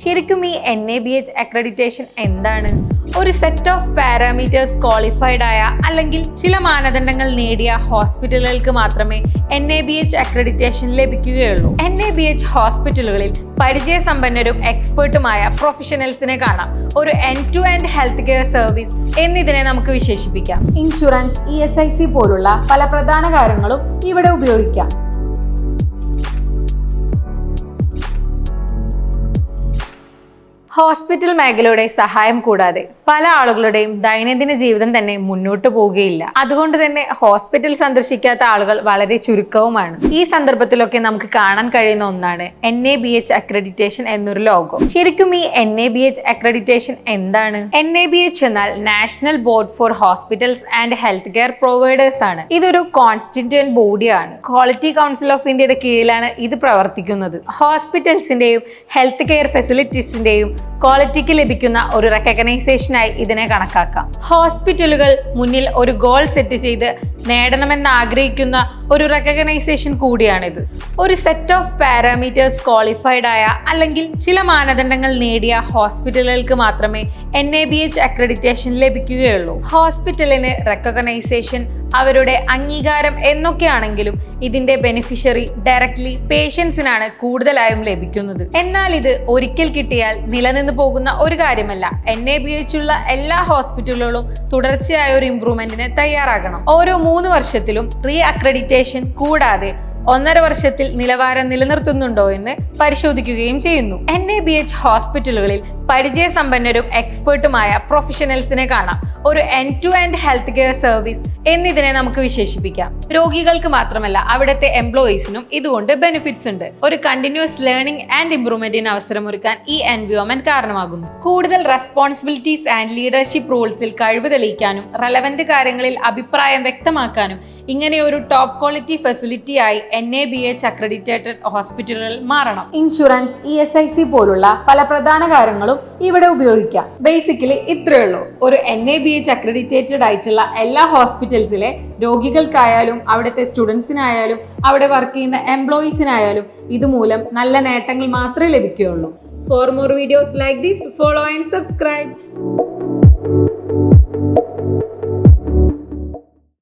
ശരിക്കും ഈ NABH accreditation എന്താണ്? ഒരു സെറ്റ് ഓഫ് പാരാമീറ്റേഴ്സ് ക്വാളിഫൈഡ് ആയ അല്ലെങ്കിൽ ചില മാനദണ്ഡങ്ങൾ നേടിയ ഹോസ്പിറ്റലുകൾക്ക് മാത്രമേ NABH അക്രഡിറ്റേഷൻ ലഭിക്കുകയുള്ളൂ. NABH ഹോസ്പിറ്റലുകളിൽ പരിചയസമ്പന്നരും എക്സ്പേർട്ടുമായ പ്രൊഫഷണൽസിനെ കാണാം. ഒരു end to end health care service എന്നിതിനെ നമുക്ക് വിശേഷിപ്പിക്കാം. ഇൻഷുറൻസ്, ESIC പോലുള്ള പല പ്രധാന കാര്യങ്ങളും ഇവിടെ ഉപയോഗിക്കാം. ഹോസ്പിറ്റൽ മേഖലയുടെ സഹായം കൂടാതെ പല ആളുകളുടെയും ദൈനംദിന ജീവിതം തന്നെ മുന്നോട്ട് പോവുകയില്ല. അതുകൊണ്ട് തന്നെ ഹോസ്പിറ്റൽ സന്ദർശിക്കാത്ത ആളുകൾ വളരെ ചുരുക്കവുമാണ്. ഈ സന്ദർഭത്തിലൊക്കെ നമുക്ക് കാണാൻ കഴിയുന്ന ഒന്നാണ് NABH അക്രഡിറ്റേഷൻ എന്നൊരു ലോഗോ. ശരിക്കും ഈ NABH അക്രഡിറ്റേഷൻ എന്താണ്? NABH എന്നാൽ national board for hospitals and health care providers ആണ്. ഇതൊരു കോൺസ്റ്റിറ്റ്യൂവന്റ് ബോഡിയാണ്. ക്വാളിറ്റി കൗൺസിൽ ഓഫ് ഇന്ത്യയുടെ കീഴിലാണ് ഇത് പ്രവർത്തിക്കുന്നത്. ഹോസ്പിറ്റൽസിന്റെയും ഹെൽത്ത് കെയർ ഫെസിലിറ്റീസിന്റെയും ക്വാളിറ്റിക്ക് ലഭിക്കുന്ന ഒരു റെക്കഗ്നൈസേഷനായി ഇതിനെ കണക്കാക്കാം. ഹോസ്പിറ്റലുകൾ മുന്നിൽ ഒരു ഗോൾ സെറ്റ് ചെയ്ത് നേടണമെന്ന് ആഗ്രഹിക്കുന്ന ഒരു റെക്കഗ്നൈസേഷൻ കൂടിയാണിത്. ഒരു സെറ്റ് ഓഫ് പാരാമീറ്റേഴ്സ് ക്വാളിഫൈഡ് ആയ അല്ലെങ്കിൽ ചില മാനദണ്ഡങ്ങൾ നേടിയ ഹോസ്പിറ്റലുകൾക്ക് മാത്രമേ NABH അക്രഡിറ്റേഷൻ ലഭിക്കുകയുള്ളൂ. ഹോസ്പിറ്റലിന് റെക്കഗ്നൈസേഷൻ, അവരുടെ അംഗീകാരം എന്നൊക്കെയാണെങ്കിലും ഇതിന്റെ ബെനിഫിഷ്യറി ഡയറക്ട്ലി പേഷ്യൻസിനാണ് കൂടുതലായും ലഭിക്കുന്നത്. എന്നാൽ ഇത് ഒരിക്കൽ കിട്ടിയാൽ നിലനിന്ന് പോകുന്ന ഒരു കാര്യമല്ല. NABH ഉള്ള എല്ലാ ഹോസ്പിറ്റലുകളും തുടർച്ചയായ ഒരു ഇംപ്രൂവ്മെന്റിന് തയ്യാറാകണം. ഓരോ 3 വർഷത്തിലും റീ അക്രഡിറ്റേഷൻ കൂടാതെ 1.5 വർഷത്തിൽ നിലവാരം നിലനിർത്തുന്നുണ്ടോ എന്ന് പരിശോധിക്കുകയും ചെയ്യുന്നു. NABH ഹോസ്പിറ്റലുകളിൽ പരിചയസമ്പന്നരും എക്സ്പേർട്ടുമായ പ്രൊഫഷണൽസിനെ കാണാം. ഒരു end to end health care service എന്നിതിനെ നമുക്ക് വിശേഷിപ്പിക്കാം. രോഗികൾക്ക് മാത്രമല്ല, അവിടുത്തെ എംപ്ലോയീസിനും ഇതുകൊണ്ട് ബെനിഫിറ്റ്സ് ഉണ്ട്. ഒരു കണ്ടിന്യൂസ് ലേണിംഗ് ആൻഡ് ഇംപ്രൂവ്മെന്റിന് അവസരമൊരുക്കാൻ ഈ എൻവയോൺമെന്റ് കാരണമാകുന്നു. കൂടുതൽ റെസ്പോൺസിബിലിറ്റീസ് ആൻഡ് ലീഡർഷിപ്പ് റോൾസിൽ കഴിവ് തെളിയിക്കാനും റെലവന്റ് കാര്യങ്ങളിൽ അഭിപ്രായം വ്യക്തമാക്കാനും ഇങ്ങനെ ഒരു ടോപ്പ് ക്വാളിറ്റി ഫെസിലിറ്റിയായി NABH അക്രഡിറ്റേറ്റഡ് ഹോസ്പിറ്റലുകൾ മാറണം. ഇൻഷുറൻസ്, ESIC പോലുള്ള പല പ്രധാന കാര്യങ്ങളും ഇവിടെ ഉപയോഗിക്കാം. ബേസിക്കലി ഇത്രയേ ഉള്ളൂ. ഒരു NABH അക്രഡിറ്റേറ്റഡ് ആയിട്ടുള്ള എല്ലാ ഹോസ്പിറ്റൽസിലെ രോഗികൾക്കായാലും അവിടുത്തെ സ്റ്റുഡൻസിനായാലും അവിടെ വർക്ക് ചെയ്യുന്ന എംപ്ലോയീസിനായാലും ഇതുമൂലം നല്ല നേട്ടങ്ങൾ മാത്രമേ ലഭിക്കുകയുള്ളൂ. For more videos like this, follow and subscribe.